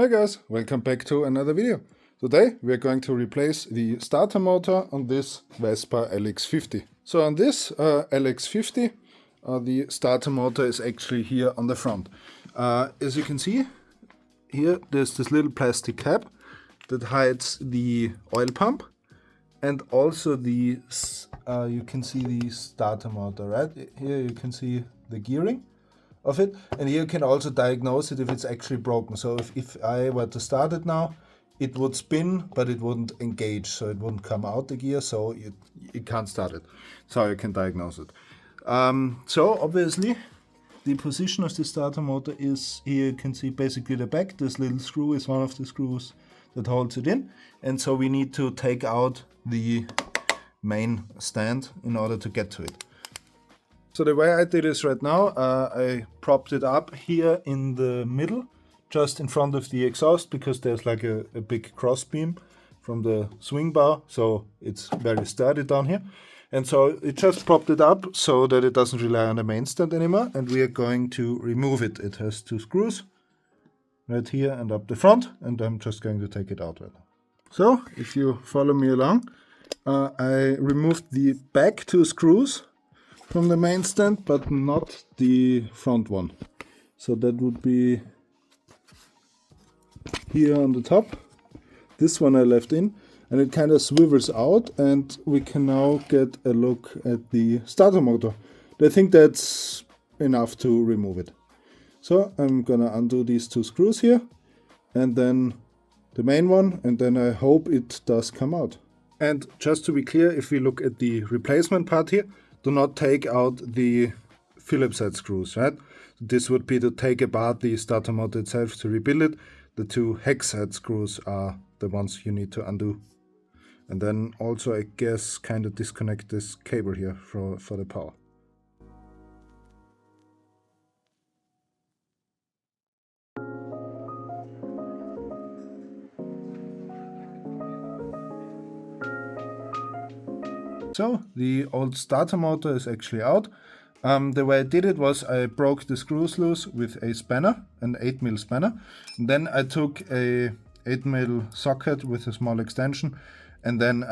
Hi guys, welcome back to another video. Today we are going to replace the starter motor on this Vespa LX50. So on this LX50, the starter motor is actually here on the front. As you can see, here there's this little plastic cap that hides the oil pump and also the, you can see the starter motor, right? Here you can see the gearing of it, and you can also diagnose it if it's actually broken. So if I were to start it now, it would spin, but it wouldn't engage, so it wouldn't come out the gear, so you can't start it. So you can diagnose it. So obviously the position of the starter motor is, here you can see basically the back. This little screw is one of the screws that holds it in, and so we need to take out the main stand in order to get to it. So the way I did this right now, I propped it up here in the middle, just in front of the exhaust, because there's like a big cross beam from the swing bar, so it's very sturdy down here. And so it just propped it up so that it doesn't rely on the main stand anymore, and we are going to remove it. It has two screws, right here and up the front, and I'm just going to take it out right now. So if you follow me along, I removed the back two screws from the main stand, but not the front one. So that would be here on the top. This one I left in, and it kind of swivels out, and we can now get a look at the starter motor. I think that's enough to remove it. So I'm gonna undo these two screws here, and then the main one, and then I hope it does come out. And just to be clear, if we look at the replacement part here, do not take out the Phillips head screws, right? This would be to take apart the starter motor itself to rebuild it. The two hex head screws are the ones you need to undo. And then also, I guess, kind of disconnect this cable here for the power. So the old starter motor is actually out. The way I did it was I broke the screws loose with a spanner, an 8mm spanner. And then I took a 8mm socket with a small extension, and then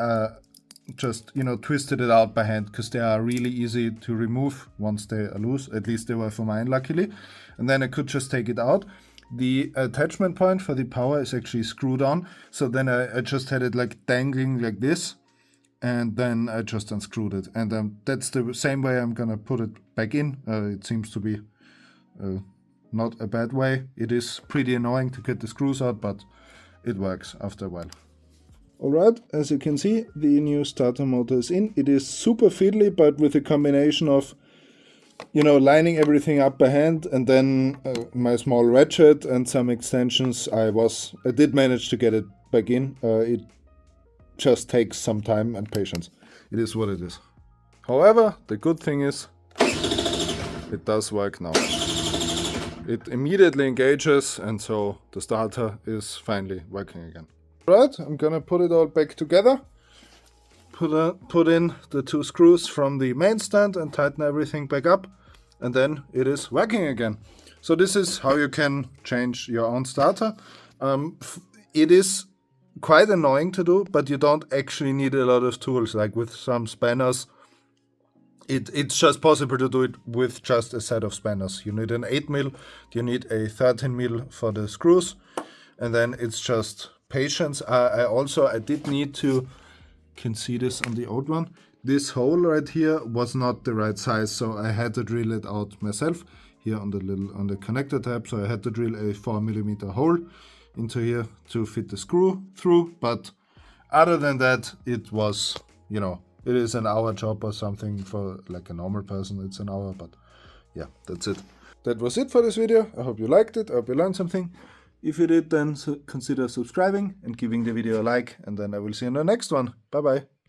just, twisted it out by hand, because they are really easy to remove once they are loose. At least they were for mine, luckily. And then I could just take it out. The attachment point for the power is actually screwed on. So then I just had it like dangling like this. And then I just unscrewed it, and that's the same way I'm gonna put it back in. It seems to be not a bad way. It is pretty annoying to get the screws out, but it works after a while. Alright, as you can see, the new starter motor is in. It is super fiddly, but with a combination of, lining everything up by hand, and then my small ratchet and some extensions, I did manage to get it back in. It just takes some time and patience. It is what it is. However, the good thing is it does work now. It immediately engages, and so the starter is finally working again. Right, I'm gonna put it all back together. Put in the two screws from the main stand and tighten everything back up, and then it is working again. So this is how you can change your own starter. It is quite annoying to do, but you don't actually need a lot of tools. Like with some spanners, it's just possible to do it with just a set of spanners. You need an 8mm, you need a 13mm for the screws, and then it's just patience. I did need to, can see this on the old one, this hole right here was not the right size, so I had to drill it out myself here on the connector tab. So I had to drill a 4mm hole into here to fit the screw through, but other than that, it was, it is an hour job or something. For like a normal person, it's an hour, but yeah, that's it. That was it for this video. I hope you liked it. I hope you learned something. If you did, then consider subscribing and giving the video a like, and then I will see you in the next one. Bye bye.